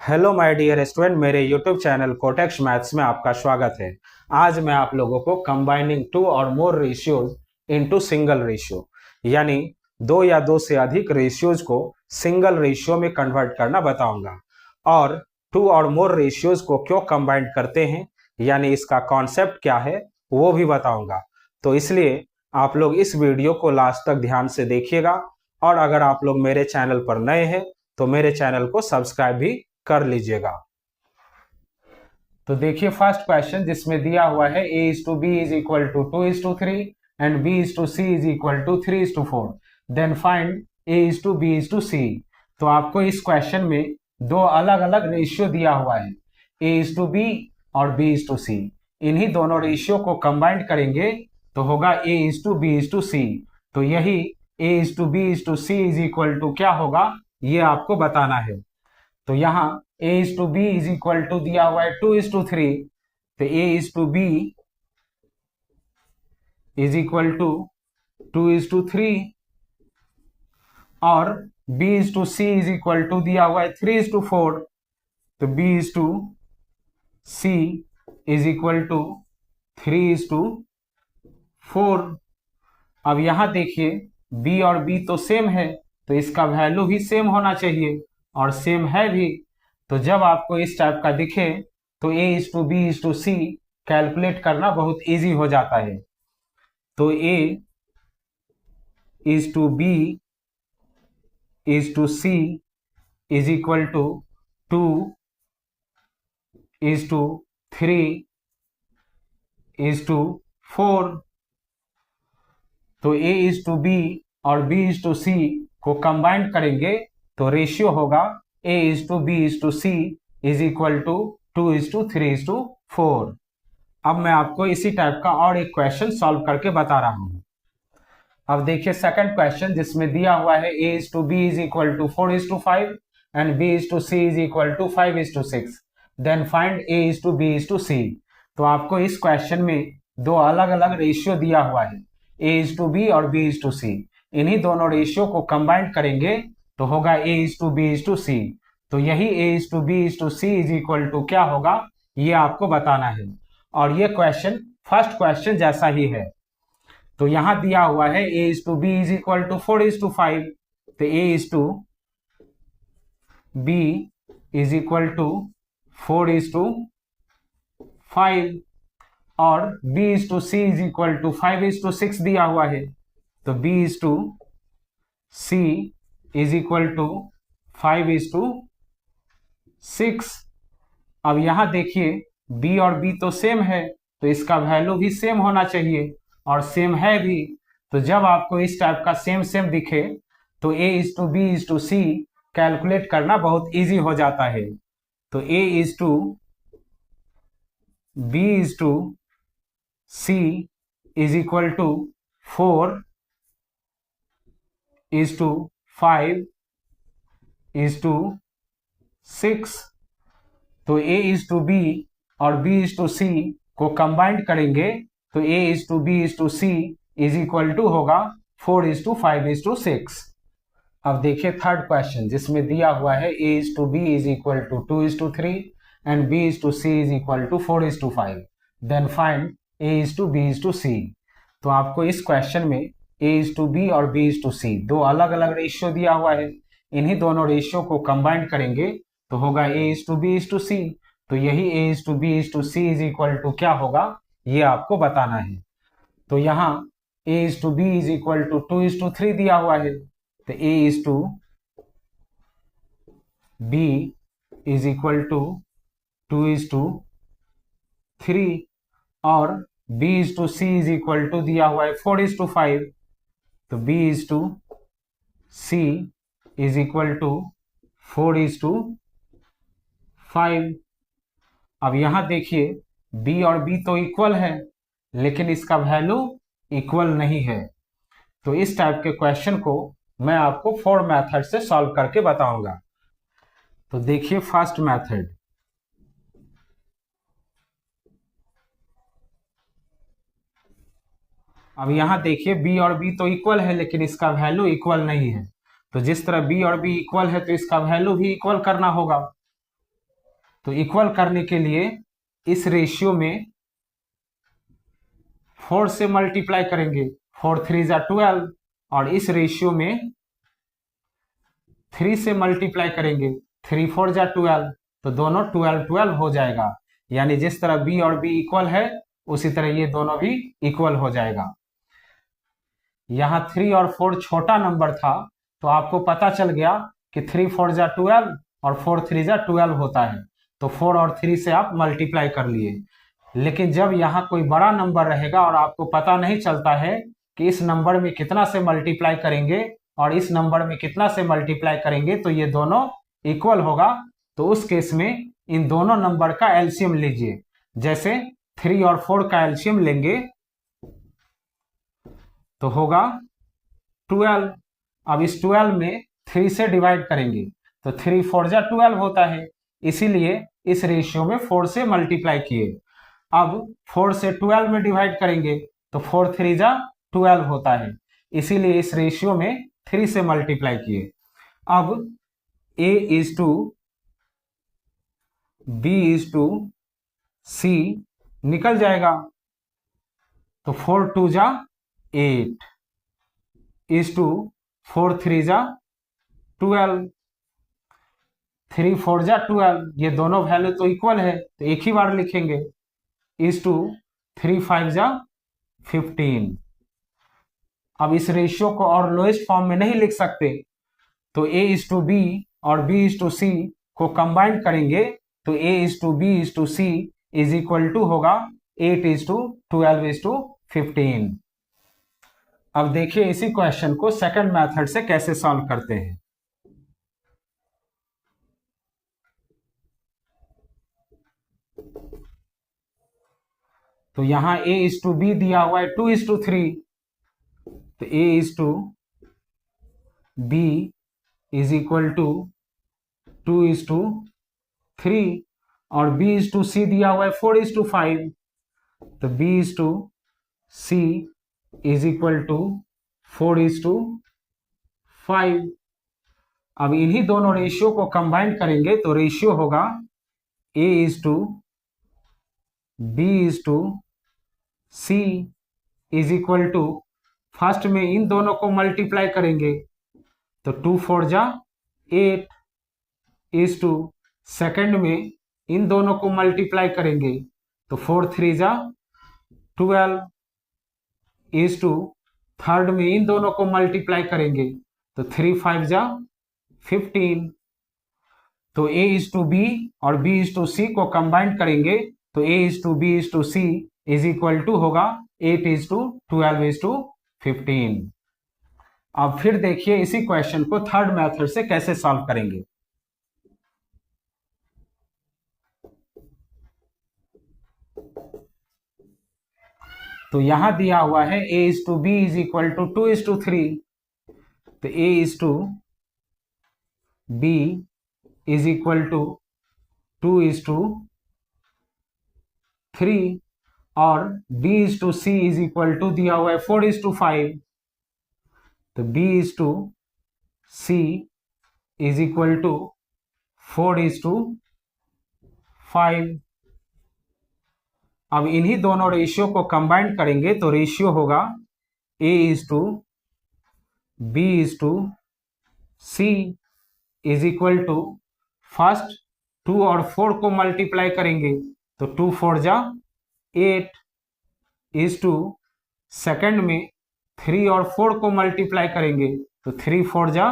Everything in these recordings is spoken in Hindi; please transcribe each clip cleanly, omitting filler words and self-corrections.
हेलो माय डियर स्टूडेंट, मेरे यूट्यूब चैनल कोटेक्स मैथ्स में आपका स्वागत है। आज मैं आप लोगों को कंबाइनिंग टू और मोर रेशियोज इनटू सिंगल रेशियो यानी दो या दो से अधिक रेशियोज को सिंगल रेशियो में कन्वर्ट करना बताऊंगा और टू और मोर रेशियोज को क्यों कंबाइंड करते हैं यानी इसका कॉन्सेप्ट क्या है वो भी बताऊंगा। तो इसलिए आप लोग इस वीडियो को लास्ट तक ध्यान से देखिएगा और अगर आप लोग मेरे चैनल पर नए हैं तो मेरे चैनल को सब्सक्राइब भी कर लीजिएगा। तो देखिए फर्स्ट क्वेश्चन जिसमें दिया हुआ है a is to b is equal to 2 is to 3 and b is to c is equal to 3 is to 4, then find a is to b is to c। तो आपको इस क्वेश्चन में दो अलग अलग रेशियो दिया हुआ है a is to b और b is to c। इन्हीं दोनों रेशियो को कंबाइंड करेंगे तो होगा a is to b is to c। तो यही a is to b is to c is equal to क्या होगा ये आपको बताना है। तो यहाँ a is to b is equal to दिया हुआ है 2 is to 3, तो a is to b is equal to 2 is to 3 और b is to c is equal to दिया हुआ है 3 is to 4, तो b is to c is equal to 3 is to 4। अब यहां देखिए b और b तो सेम है तो इसका वैल्यू भी सेम होना चाहिए और सेम है भी। तो जब आपको इस टाइप का दिखे तो a is to b is to c calculate करना बहुत इजी हो जाता है। तो a is to b is to c is equal to 2 is to 3 is to 4। तो a is to b और b is to c को कंबाइंड करेंगे तो रेशियो होगा a is to b is to c is equal to 2 is to 3 is to 4। अब मैं आपको इसी टाइप का और एक क्वेश्चन सॉल्व करके बता रहा हूं। अब देखिए सेकंड क्वेश्चन जिसमें दिया हुआ है a is to b is equal to 4 is to 5 and b is to c is equal to 5 is to 6, then find a is to b is to c। तो आपको इस क्वेश्चन में दो अलग अलग रेशियो दिया हुआ है a is to b और b is to c। इन्हीं दोनों रेशियो को कंबाइंड करेंगे तो होगा a is to b is to c। तो यही a is to b is to c is equal to क्या होगा ये आपको बताना है और ये क्वेश्चन फर्स्ट क्वेश्चन जैसा ही है। तो यहां दिया हुआ है a is to b is equal to 4 is to 5, तो a is to b is equal to 4 is to 5 और b is to c is equal to 5 is to 6 दिया हुआ है, तो b is to c is equal to 5 is to 6। अब यहां देखिए b और b तो सेम है तो इसका वैल्यू भी सेम होना चाहिए और सेम है भी। तो जब आपको इस टाइप का सेम सेम दिखे तो a is to b is to c calculate करना बहुत इजी हो जाता है। तो a is to b is to c is equal to 4 is to 5 is to 6। तो a is to b और b is to c को कंबाइंड करेंगे तो a is to b is to c is equal to होगा 4 is to 5 is to 6। अब देखिए थर्ड क्वेश्चन जिसमें दिया हुआ है a is to b is equal to 2 is to 3 and b is to c is equal to 4 is to 5, then find a is to b is to c। तो आपको इस क्वेश्चन में a is to b और b is to c दो अलग अलग रेशियो दिया हुआ है, इन्हीं दोनों रेशियो को कंबाइंड करेंगे तो होगा a is to b is to c। तो यही a is to b is to c is equal to क्या होगा ये आपको बताना है। तो यहाँ a is to b is equal to 2 is to 3 दिया हुआ है, तो a is to b is equal to 2 is to 3 और b is to c is equal to दिया हुआ है 4 is to 5, तो b is to c is equal to 4 is to 5। अब यहां देखिए b और b तो इक्वल है लेकिन इसका वैल्यू इक्वल नहीं है। तो इस टाइप के क्वेश्चन को मैं आपको 4 मेथड से सॉल्व करके बताऊंगा। तो देखिए फर्स्ट मेथड, अब यहां देखिए b और b तो इक्वल है लेकिन इसका वैल्यू इक्वल नहीं है। तो जिस तरह b और b इक्वल है तो इसका वैल्यू भी इक्वल करना होगा। तो इक्वल करने के लिए इस रेशियो में 4 से मल्टीप्लाई करेंगे, 4 3 जा 12, और इस रेशियो में 3 से मल्टीप्लाई करेंगे, 3 4 जा 12, तो दोनों 12 12 हो जाएगा। यानी जिस तरह बी और बी इक्वल है उसी तरह ये दोनों भी इक्वल हो जाएगा। यहाँ 3 और 4 छोटा नंबर था तो आपको पता चल गया कि 3 4 जा 12 और 4 3 जा 12 होता है, तो 4 और 3 से आप मल्टीप्लाई कर लिए। लेकिन जब यहाँ कोई बड़ा नंबर रहेगा और आपको पता नहीं चलता है कि इस नंबर में कितना से मल्टीप्लाई करेंगे और इस नंबर में कितना से मल्टीप्लाई करेंगे तो ये दोनों इक्वल होगा, तो उस केस में इन दोनों नंबर का एलसीएम लीजिए। जैसे 3 और 4 का एलसीएम लेंगे तो होगा 12। अब इस 12 में 3 से डिवाइड करेंगे तो 3 4 जा 12 होता है, इसीलिए इस रेशियो में 4 से मल्टीप्लाई किए। अब 4 से 12 में डिवाइड करेंगे तो 4 3 जा 12 होता है, इसीलिए इस रेशियो में 3 से मल्टीप्लाई किए। अब A is to B is to C निकल जाएगा, तो 4 2 जा 8 is to 4 3 जा 12, 3 4 जा 12, ये दोनों वैल्यू तो इक्वल है तो एक ही बार लिखेंगे, is to 3 5 जा 15। अब इस रेशियो को और लोएस्ट फॉर्म में नहीं लिख सकते, तो A is to B और B is to C को कंबाइन करेंगे तो A is to B is to C is equal to होगा 8 is to 12 is to 15। अब देखिए इसी क्वेश्चन को सेकंड मेथड से कैसे सॉल्व करते हैं। तो यहां A is to B दिया हुआ है 2 is to 3, तो A is to B is equal to 2 is to 3 और B is to C दिया हुआ है 4 is to 5, तो B is to C is equal to 4 is to 5। अब इन्हीं दोनों रेशियो को कंबाइन करेंगे तो रेशियो होगा A is to B is to C is equal to, first में इन दोनों को मल्टीप्लाई करेंगे तो 2 4 जा 8 इज टू, सेकेंड में इन दोनों को मल्टीप्लाई करेंगे तो 4 3 जा 12 इज टू, थर्ड में इन दोनों को मल्टीप्लाई करेंगे तो 3 5 जा 15। तो A इज टू B और B इज टू C को कंबाइन करेंगे तो A is to B is to C is equal to होगा 8 इज टू 12 इज टू 15। अब फिर देखिए इसी क्वेश्चन को थर्ड मेथड से कैसे सॉल्व करेंगे। तो यहां दिया हुआ है A is to B is equal to 2 is to 3, तो A is to B is equal to 2 is to 3 और B is to C is equal to दिया हुआ है 4 इज टू 5, तो B is to C is equal to 4 is to 5। अब इन्हीं दोनों रेशियो को कंबाइन करेंगे तो रेशियो होगा A is to B is to C is equal to, first 2 और 4 को मल्टीप्लाई करेंगे तो 2 4 जा 8 इज टू, सेकेंड में 3 और 4 को मल्टीप्लाई करेंगे तो 3 4 जा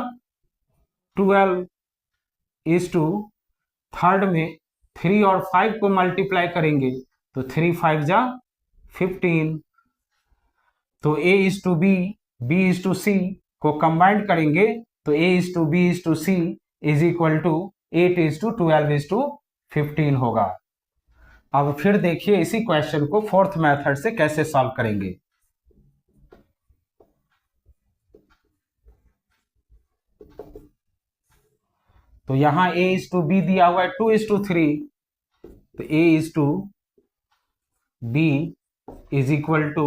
12 इज टू, थर्ड में 3 और 5 को मल्टीप्लाई करेंगे तो 3 5 जा 15। तो A is to B B is to C को कंबाइन करेंगे तो A is to B is to C is equal to 8 is to 12 is to 15 होगा। अब फिर देखिए इसी क्वेश्चन को फोर्थ मेथड से कैसे सॉल्व करेंगे। तो यहां A इज टू B दिया हुआ है 2 इज टू 3, तो A is to B is equal to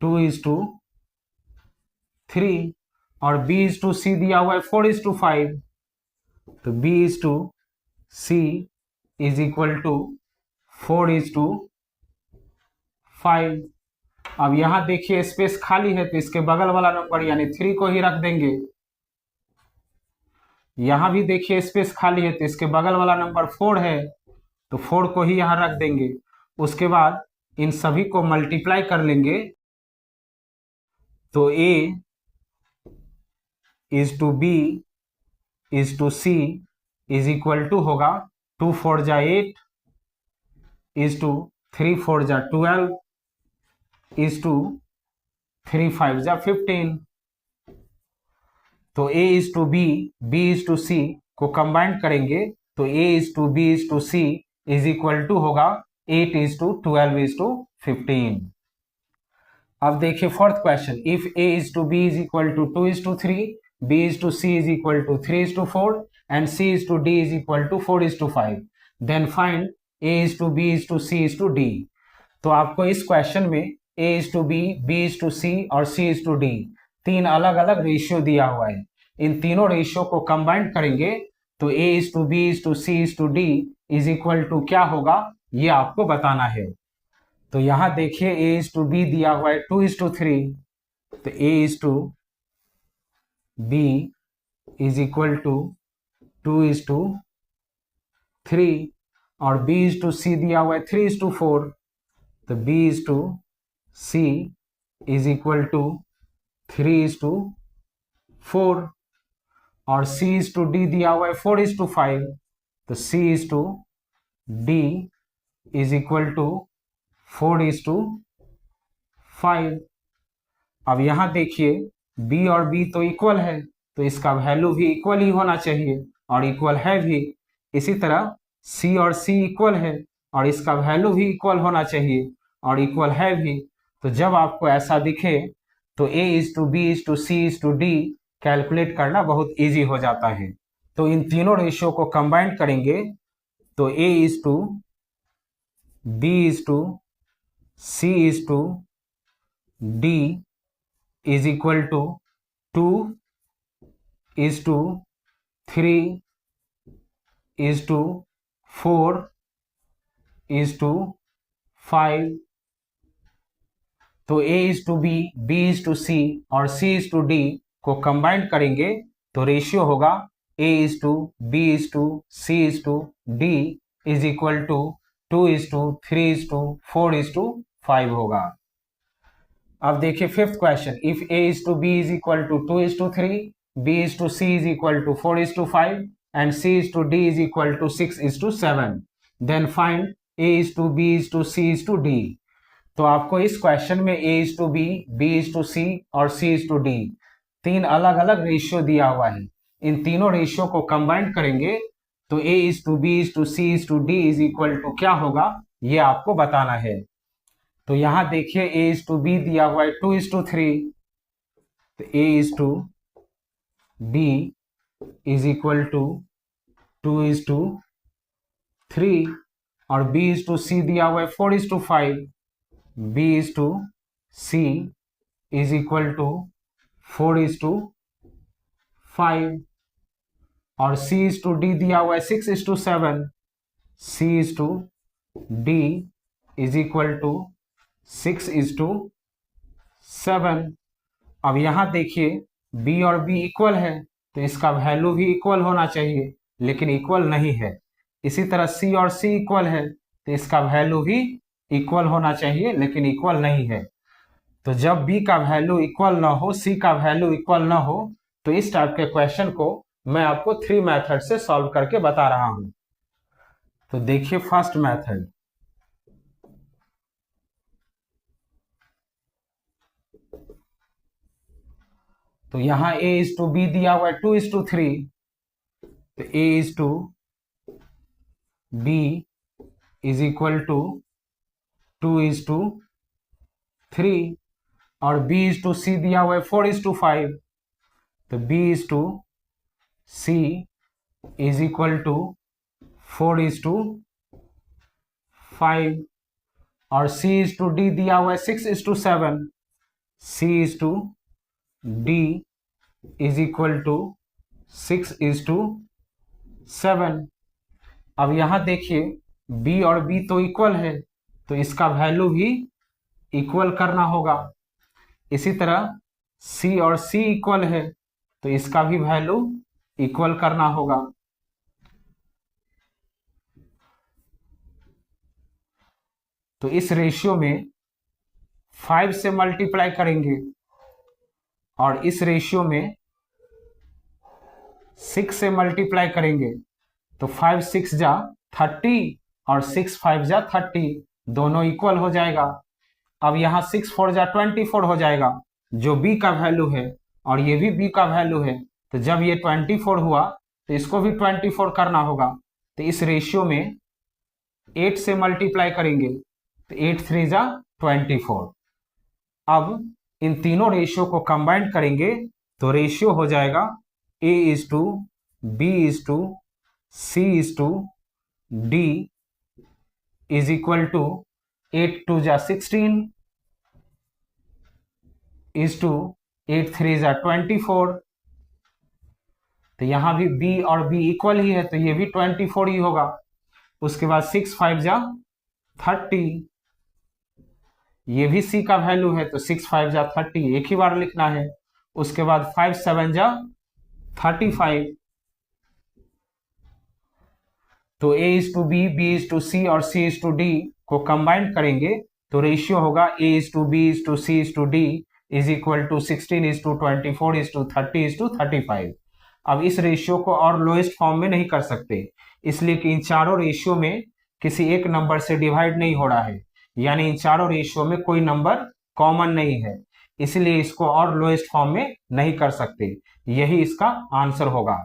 2 is to 3 और B इज टू C दिया हुआ है 4 इज टू 5, तो B is to C is equal to 4:5। अब यहां देखिए स्पेस खाली है तो इसके बगल वाला नंबर यानी 3 को ही रख देंगे। यहां भी देखिए स्पेस खाली है तो इसके बगल वाला नंबर 4 है तो 4 को ही यहां रख देंगे। उसके बाद इन सभी को मल्टीप्लाई कर लेंगे तो a is to b is to c is equal to होगा 2 4 जा 8 इज टू 3 4 जा 12 इज टू 3 5 जा 15। तो a is to b b is to c को कंबाइन करेंगे तो a is to b is to c is equal to होगा 8 इज टू 12 इज टू 15। अब देखिए fourth question, if a is to b is equal to 2 is to 3, b is to c is equal to 3 is to 4 and c is to d is equal to 4 is to 5, then find a is to b is to c is to d। तो आपको इस क्वेश्चन में a is to b, b is to c और c इज टू d तीन अलग अलग रेशियो दिया हुआ है। इन तीनों रेशियो को कंबाइन करेंगे तो a is to b is to c is to d is equal to क्या होगा ये आपको बताना है। तो यहां देखिए a इज टू b दिया हुआ है 2 इज टू 3, तो a is to b is equal to 2 is to 3 और b इज टू c दिया हुआ है 3 इज टू 4, तो b is to c is equal to 3 is to 4 और c इज टू d दिया हुआ है 4 इज टू 5, तो c is to d is equal to 4 is to 5। अब यहां देखिए b और b तो इक्वल है तो इसका वैल्यू भी इक्वल ही होना चाहिए और इक्वल है भी। इसी तरह c और c इक्वल है और इसका वैल्यू भी इक्वल होना चाहिए और इक्वल है भी। तो जब आपको ऐसा दिखे तो a is to b is to c is to d calculate करना बहुत इजी हो जाता है। तो इन तीनों रेशियो को कंबाइन करेंगे तो a is to b is to c is to d is equal to 2 is to 3 is to 4 is to 5। तो a is to b, b is to c और c इज टू d को कंबाइन करेंगे तो रेशियो होगा a is to b is to c is to d is equal to 2 is to 3 is to 4 is to 5 होगा। अब देखिए fifth question, if a is to b is equal to 2 is to 3, b is to c is equal to 4 is to 5 and c is to d is equal to 6 is to 7, then find a is to b is to c is to d। तो आपको इस क्वेश्चन में a is to b, b is to c और c इज टू d तीन अलग अलग रेशियो दिया हुआ है। इन तीनों रेशियो को कंबाइन करेंगे तो a is to b is to c is to d is equal to क्या होगा ये आपको बताना है। तो यहां देखिए a इज टू b दिया हुआ है 2 इज टू 3, तो a is to b is equal to 2 is to 3 और b इज टू c दिया हुआ है 4 is to 5, b is to c is equal to 4 is to 5 और c इज टू d दिया हुआ है 6 is to 7, c is to d is equal to 6 is to 7। अब यहां देखिए b और b इक्वल है तो इसका वैल्यू भी इक्वल होना चाहिए लेकिन इक्वल नहीं है। इसी तरह c और c इक्वल है तो इसका वैल्यू भी इक्वल होना चाहिए लेकिन इक्वल नहीं है। तो जब b का वैल्यू इक्वल ना हो, c का वैल्यू इक्वल ना हो तो इस टाइप के क्वेश्चन को मैं आपको 3 मेथड से सॉल्व करके बता रहा हूं। तो देखिए फर्स्ट मेथड, तो यहां a इज टू b दिया हुआ है 2 इज टू 3, तो a is to b is equal to 2 is to 3 और b इज टू c दिया हुआ है 4 इज टू 5, तो b is to c is equal to 4 is to 5 और c इज टू d दिया हुआ है 6 is to 7, c is to d is equal to 6 is to 7। अब यहां देखिए बी और बी तो इक्वल है, तो इसका वैल्यू भी इक्वल करना होगा। इसी तरह सी और सी इक्वल है, तो इसका भी वैल्यू इक्वल करना होगा। तो इस रेशियो में 5 से मल्टीप्लाई करेंगे और इस रेशियो में 6 से मल्टीप्लाई करेंगे, तो 5 6 जा 30 और 6 5 जा 30, दोनों इक्वल हो जाएगा। अब यहाँ 6 4 जा 24 हो जाएगा, जो बी का वैल्यू है और ये भी बी का वैल्यू है। तो जब ये 24 हुआ तो इसको भी 24 करना होगा। तो इस रेशियो में 8 से मल्टीप्लाई करेंगे, तो 8 3 जा 24। अब इन तीनों रेशियो को कंबाइन करेंगे तो रेशियो हो जाएगा a is to B is to C is to D is equal to 8 2 जा 16 इज टू 8 3 जा 24। तो यहां भी b और b इक्वल ही है, तो ये भी 24 ही होगा। उसके बाद 6 5 जा 30, ये भी c का वैल्यू है, तो 6 5 जा 30 एक ही बार लिखना है। उसके बाद 5 7 जा 35, तो a is to B, B is to C और सी इज टू डी को कंबाइन करेंगे तो रेशियो होगा a is to B is to C is to D is equal to 16 is to 24 is to 30 is to 35। अब इस रेशियो को और लोएस्ट फॉर्म में नहीं कर सकते, इसलिए कि इन चारों रेशियो में किसी एक नंबर से डिवाइड नहीं हो रहा है, यानी इन चारों रेशियो में कोई नंबर कॉमन नहीं है, इसलिए इसको और लोएस्ट फॉर्म में नहीं कर सकते। यही इसका आंसर होगा।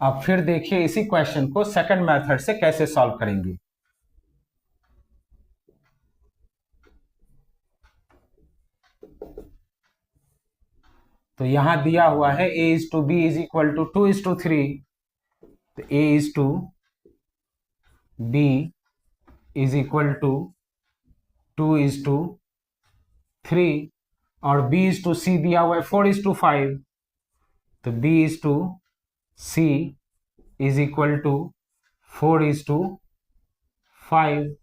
अब फिर देखिए इसी क्वेश्चन को सेकंड मेथड से कैसे सॉल्व करेंगे। तो यहां दिया हुआ है a is to B is equal to 2 is to 3, तो a is to B is equal to 2 is to 3 और b इज टू c दिया हुआ है 4 इज टू 5, तो b is to c is equal to 4 is to 5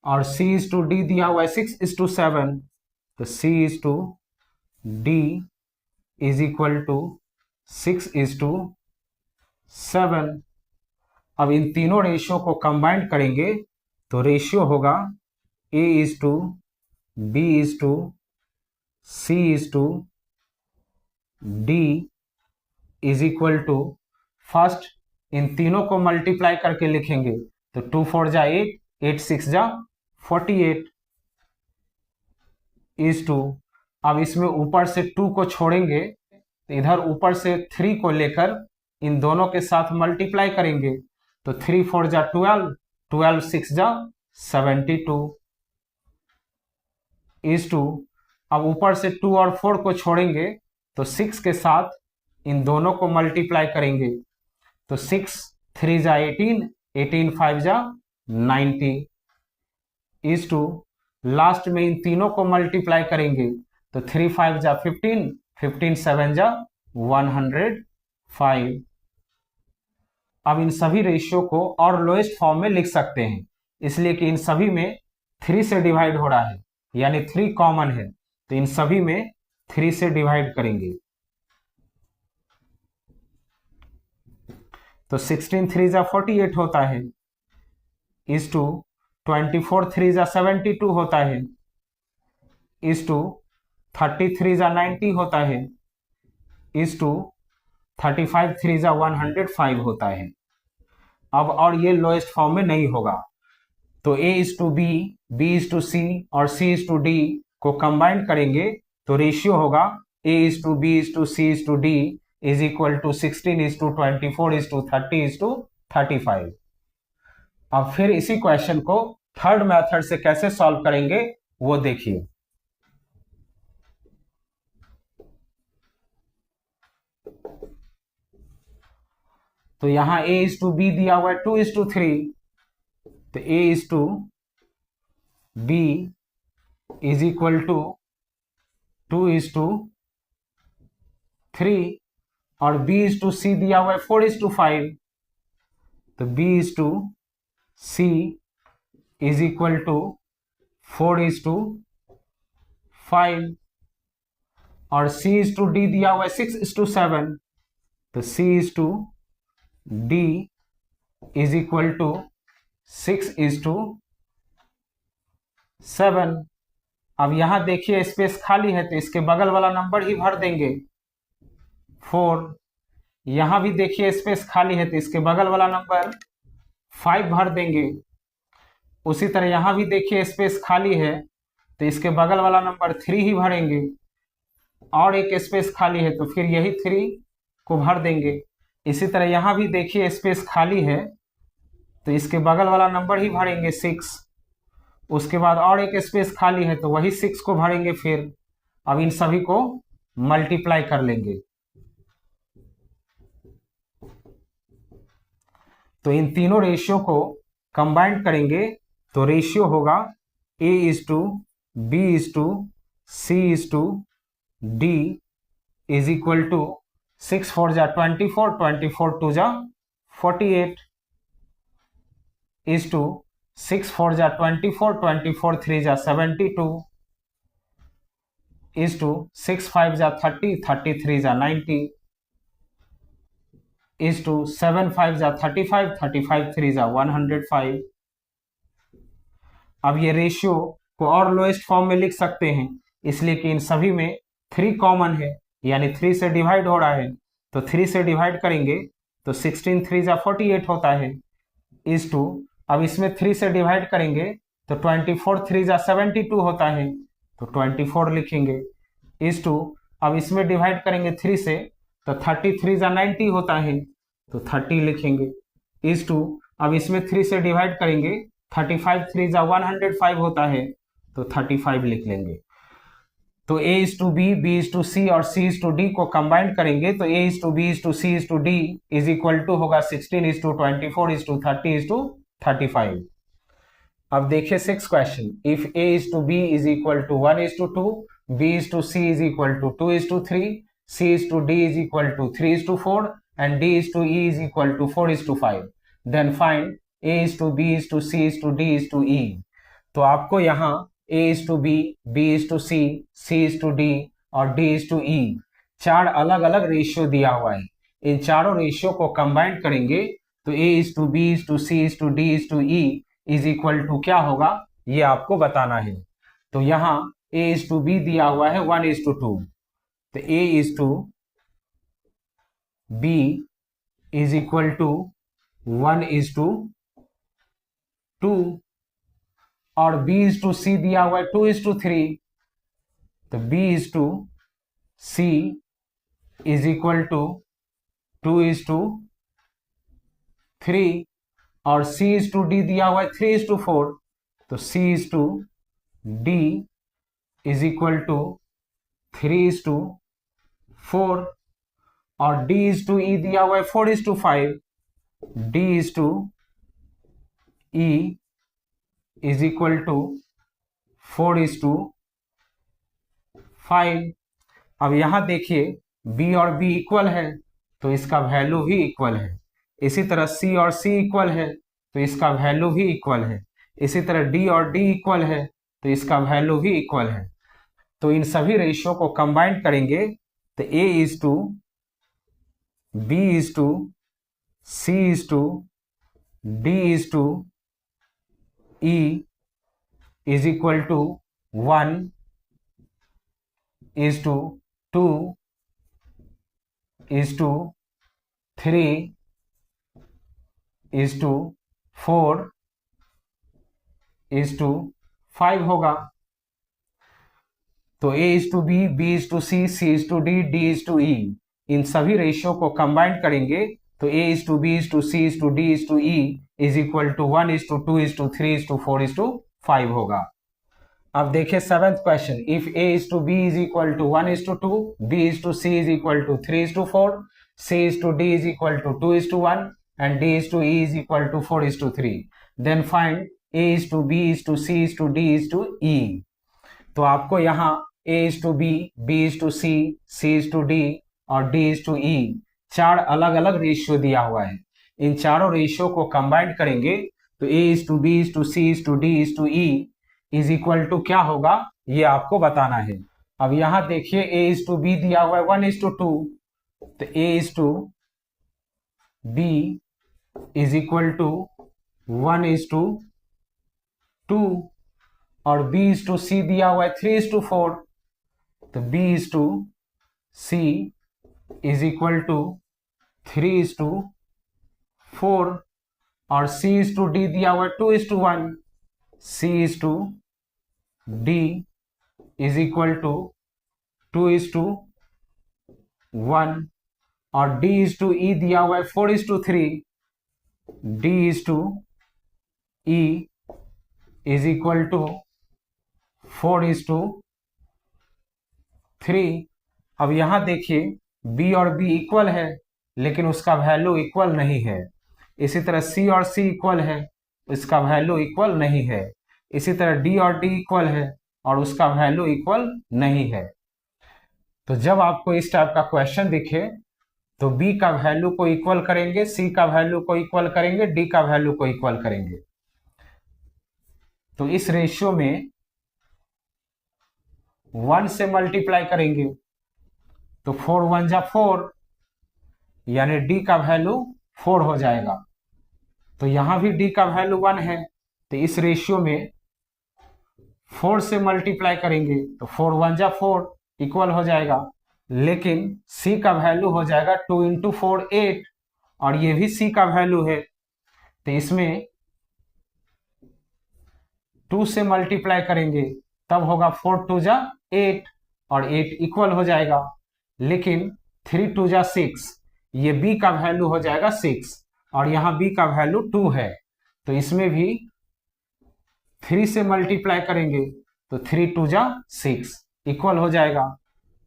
और c इज टू d दिया हुआ है 6 इज टू 7, तो c is to d is equal to 6 is to 7। अब इन तीनों रेशियो को कंबाइन करेंगे तो रेशियो होगा a is to b is to c is to d is equal to, first इन तीनों को मल्टीप्लाई करके लिखेंगे, तो 2 4 जा 8, 8 6 जा 48 इज टू, अब इसमें ऊपर से 2 को छोड़ेंगे तो इधर ऊपर से 3 को लेकर इन दोनों के साथ मल्टीप्लाई करेंगे, तो 3 4 जा 12, 12 6 जा 72 इज टू, अब ऊपर से 2 और 4 को छोड़ेंगे तो 6 के साथ इन दोनों को मल्टीप्लाई करेंगे, तो 6 3 जा 18, 18 5 जा 90 इज टू, लास्ट में इन तीनों को मल्टीप्लाई करेंगे तो 3 5 जा 15, 15 7 जा 105। अब इन सभी रेशियो को और लोएस्ट फॉर्म में लिख सकते हैं, इसलिए कि इन सभी में 3 से डिवाइड हो रहा है, यानी 3 कॉमन है, तो इन सभी में 3 से डिवाइड करेंगे, तो 16 3 जा 48 होता है इज टू 24 3 जा 72 होता है इज टू 33 जा 90 होता है इज टू 35 3 जा 105 होता है। अब और ये लोएस्ट फॉर्म में नहीं होगा, तो a is to b, b is to c और c इज टू d को कंबाइन करेंगे तो रेशियो होगा a is to b is to c is to d is equal to 16 is to 24 is to 30 is to 35। अब फिर इसी क्वेश्चन को थर्ड मेथड से कैसे सॉल्व करेंगे वो देखिए। तो यहां a इज टू बी दिया हुआ है 2 इज टू 3, तो a is to b is equal to 2 is to 3 और b इज टू c दिया हुआ है 4 इज टू 5, तो B/C इज इक्वल टू 4:5 और C/D दिया हुआ है 6:7, तो C/D इज इक्वल टू 6:7। अब यहां देखिए स्पेस खाली है तो इसके बगल वाला नंबर ही भर देंगे 4। यहां भी देखिए स्पेस खाली है तो इसके बगल वाला नंबर 5 भर देंगे। उसी तरह यहां भी देखिए स्पेस खाली है तो इसके बगल वाला नंबर 3 ही भरेंगे, और एक स्पेस खाली है तो फिर यही 3 को भर देंगे। इसी तरह यहां भी देखिए स्पेस खाली है तो इसके बगल वाला नंबर ही भरेंगे 6। उसके बाद और एक स्पेस खाली है तो वही 6 को भरेंगे फिर। अब इन सभी को मल्टीप्लाई कर लेंगे, तो इन तीनों रेशियो को कंबाइंड करेंगे तो रेशियो होगा A/B/C/D इज इक्वल टू 6 4 जा 24, 24 2 जा 48 इज टू 6 4 जा 24, 24 3 जा 72 इज टू 6 5 जा 30, 33 जा 90 इज टू 7 5 जा 35, 35 3 जा 105। अब ये रेशियो को और लोएस्ट फॉर्म में लिख सकते हैं, इसलिए कि इन सभी में 3 कॉमन है, यानी 3 से डिवाइड हो रहा है, तो 3 से डिवाइड करेंगे तो 16 3 जा 48 होता है इज टू, अब इसमें 3 से डिवाइड करेंगे तो 24 3 जा 72 होता है, तो 24 लिखेंगे इज टू, अब इसमें डिवाइड करेंगे 3 से तो 33 जा 90 होता है, तो 30 लिखेंगे इज टू, अब इसमें 3 से डिवाइड करेंगे 35 3 जा 105 होता है, तो 35 लिख लेंगे। तो A/B, B/C और C/D को कंबाइन करेंगे तो A/B/C/D इज इक्वल टू होगा 16:24:30:35। अब देखिए 6 question, if A/B is equal to 1:2, B/C is equal to 2:3, C/D is equal to 3:4 and D/E is equal to 4:5, then find A/B/C/D/E। तो आपको यहाँ A/B, B/C, C/D और D/E 4 अलग अलग रेशियो दिया हुआ है। इन चारों रेशियो को कंबाइन करेंगे तो A/B/C/D/E इज इक्वल टू क्या होगा ये आपको बताना है। तो यहाँ A/B दिया हुआ है 1:2, तो A/B इज इक्वल टू 1:2 और B/C दिया हुआ है 2:3, तो B/C इज इक्वल टू 2:3 और C/D दिया हुआ है 3:4, तो C/D इज इक्वल टू 3:4 और D/E दिया हुआ है 4:5, D/E इज इक्वल टू 4:5। अब यहां देखिए B और B इक्वल है तो इसका वैल्यू भी इक्वल है, इसी तरह C और C इक्वल है तो इसका वैल्यू भी इक्वल है, इसी तरह D और D इक्वल है तो इसका वैल्यू भी इक्वल है। तो इन सभी रेशियो को कंबाइन करेंगे तो A/B/C/D/E is equal to 1:2:3:4:5 होगा। तो A/B, B/C, C/D, D/E इन सभी रेशियो को कंबाइन करेंगे तो A/B, C/D, E is equal to 1:2:3:4:5 होगा। अब देखिए 7th question, if A/B is equal to 1:2, B/C is equal to 3:4, C/D is equal to 2:1 and D/E is equal to 4:3, then find A/B/C/D/E। तो आपको यहाँ A/B, B/C, C/D और D/E 4 अलग अलग रेशियो दिया हुआ है। इन चारों रेशियो को कंबाइन करेंगे तो A:B:C:D:E इज इक्वल टू क्या होगा, ये आपको बताना है। अब यहां देखिए A:B दिया हुआ है 1:2, तो A:B इज इक्वल टू 1:2 और B:C दिया हुआ है 3:4, तो B:C इज इक्वल टू 3:4 और C:D दिया हुआ है 2:1, C:D इज इक्वल टू 2:1 और D:E दिया हुआ है 4:3, D:E इज इक्वल टू 4:3। अब यहां देखिए B और B इक्वल है लेकिन उसका वैल्यू इक्वल नहीं है। इसी तरह C और C इक्वल है, इसका वैल्यू इक्वल नहीं है। इसी तरह D और D इक्वल है और उसका वैल्यू इक्वल नहीं है। तो जब आपको इस टाइप का क्वेश्चन दिखे तो B का वैल्यू को इक्वल करेंगे, C का वैल्यू को इक्वल करेंगे, D का वैल्यू को इक्वल करेंगे। तो इस रेशियो में 1 से मल्टीप्लाई करेंगे तो 4 1 जा 4, यानी D का वैल्यू 4 हो जाएगा। तो यहां भी D का वैल्यू 1 है, तो इस रेशियो में 4 से मल्टीप्लाई करेंगे तो 4 1 जा 4 इक्वल हो जाएगा। लेकिन C का वैल्यू हो जाएगा 2 × 4 8 और ये भी C का वैल्यू है, तो इसमें 2 से मल्टीप्लाई करेंगे तब होगा 4 2 जा 8 और 8 इक्वल हो जाएगा। लेकिन 3 2 जा 6, ये B का वैल्यू हो जाएगा 6 और यहाँ B का वैल्यू 2 है, तो इसमें भी 3 से मल्टीप्लाई करेंगे तो 3 2 जा 6 इक्वल हो जाएगा।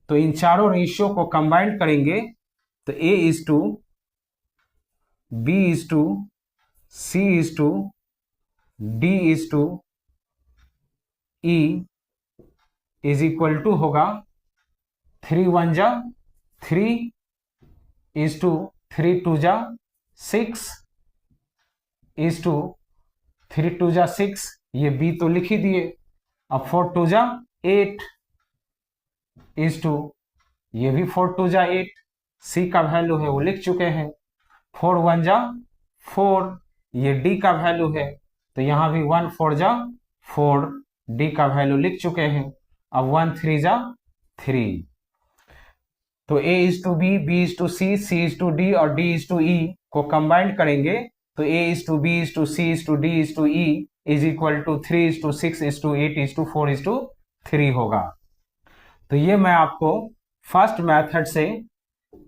तो इन चारों रेशियो को कंबाइन करेंगे तो A:B:C:D:E इज इक्वल टू होगा 3 1 जा 3 3 2 जा 6 3 2 जा 6, ये B तो लिख ही दिए। अब 4 2 जा 8 ये भी 4 2 जा 8, C का वैल्यू है वो लिख चुके हैं। 4 1 जा 4, ये D का वैल्यू है, तो यहाँ भी 1 4 जा 4, D का वैल्यू लिख चुके हैं। अब 1 3 जा 3, तो A:B, B:C, C:D और D:E को कंबाइन करेंगे तो A:B:C:D:E इज इक्वल टू 3:6:8:4:3 होगा। तो ये मैं आपको फर्स्ट मेथड से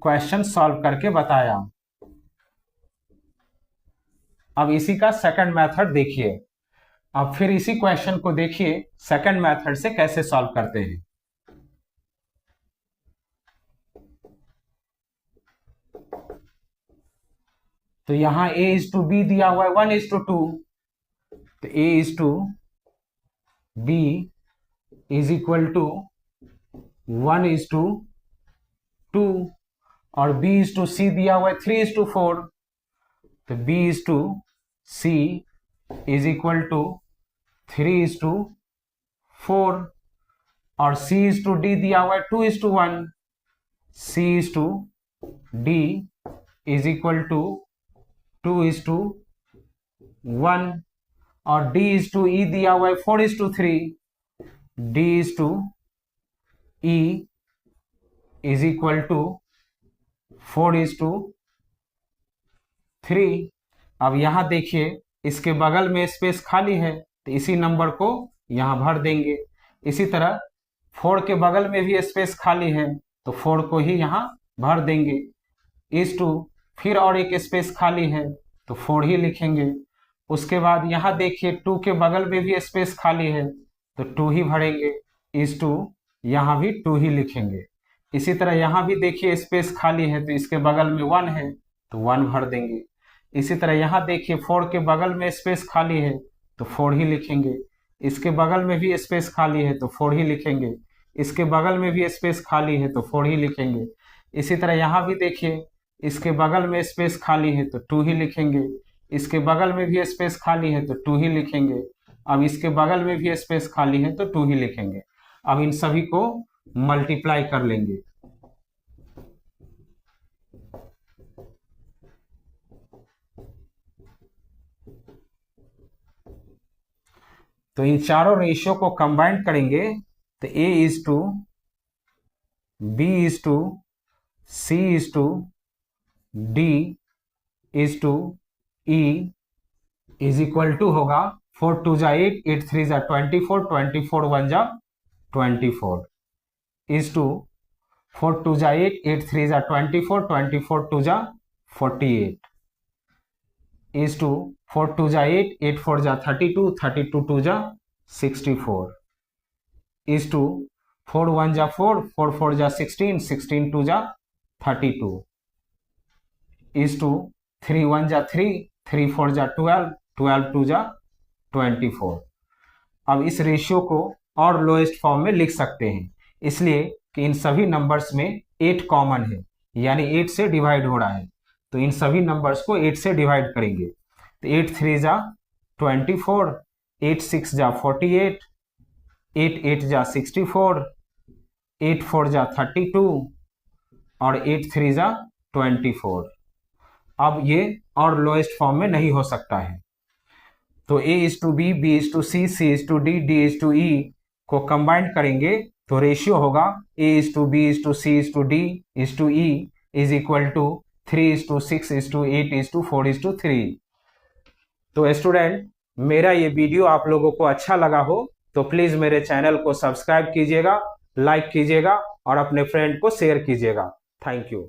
क्वेश्चन सॉल्व करके बताया। अब इसी का सेकंड मेथड देखिए। अब फिर इसी क्वेश्चन को देखिए सेकंड मेथड से कैसे सॉल्व करते हैं। तो यहां A:B दिया हुआ है 1:2, तो A:B इज इक्वल टू 1:2 और B:C दिया हुआ है 3:4, तो B:C इज इक्वल टू 3:4 और C:D दिया हुआ है 2:1, C:D इज इक्वल टू 2:1 और D:E दिया हुआ है 4:3, D:E इज इक्वल टू 4:3। अब यहां देखिए इसके बगल में स्पेस खाली है तो इसी नंबर को यहां भर देंगे। इसी तरह 4 के बगल में भी स्पेस खाली है तो 4 को ही यहां भर देंगे। फिर और एक स्पेस खाली है तो 4 ही लिखेंगे। उसके बाद यहां देखिए 2 के बगल में भी स्पेस खाली है तो 2 ही भरेंगे, यहां भी 2 ही लिखेंगे। इसी तरह यहां भी देखिए स्पेस खाली है तो इसके बगल में 1 है तो 1 भर देंगे। इसी तरह यहां देखिए 4 के बगल में स्पेस खाली है तो 4 ही लिखेंगे। इसके बगल में भी स्पेस खाली है तो 4 ही लिखेंगे। इसके बगल में भी स्पेस खाली है तो 4 ही लिखेंगे। इसी तरह यहां भी देखिए इसके बगल में स्पेस खाली है तो 2 ही लिखेंगे, इसके बगल में भी स्पेस खाली है तो 2 ही लिखेंगे, अब इसके बगल में भी स्पेस खाली है तो 2 ही लिखेंगे। अब इन सभी को मल्टीप्लाई कर लेंगे। तो इन चारों रेशियो को कंबाइन करेंगे तो A is to B is to C is to D is to E is equal to होगा 4 2 जा 8, 8 3 जा 24, 24 1 जा 24 इज टू 4 2 जा 8, 8 3 जा 24, 24 2 जा 48 इज टू 4 2 जा 8, 8 4 जा 32, 32 2 जा 64 इज टू 4 1 जा 4, 4 4 जा 16, 16 2 जा 32 इज टू 3 1 जा 3, 3 4 जा 12, 12 2 जा 24। अब इस रेशियो को और लोएस्ट फॉर्म में लिख सकते हैं, इसलिए कि इन सभी नंबर्स में 8 कॉमन है, यानी 8 से डिवाइड हो रहा है, तो इन सभी नंबर्स को 8 से डिवाइड करेंगे। तो 8 3 जा 24, 8 6 जा 48, 8 8 जा 64, 8 4 जा 32 और 8 3 जा 24। अब ये और लोएस्ट फॉर्म में नहीं हो सकता है, तो A is to b, B is to c, C is to D, D is to E को कंबाइन करेंगे तो रेशियो होगा A is to B is to C is to D is to E is equal to 3 is to 6 is to 8 is to 4 is to 3। तो स्टूडेंट, मेरा ये वीडियो आप लोगों को अच्छा लगा हो तो प्लीज मेरे चैनल को सब्सक्राइब कीजिएगा, लाइक कीजिएगा और अपने फ्रेंड को शेयर कीजिएगा। Thank you.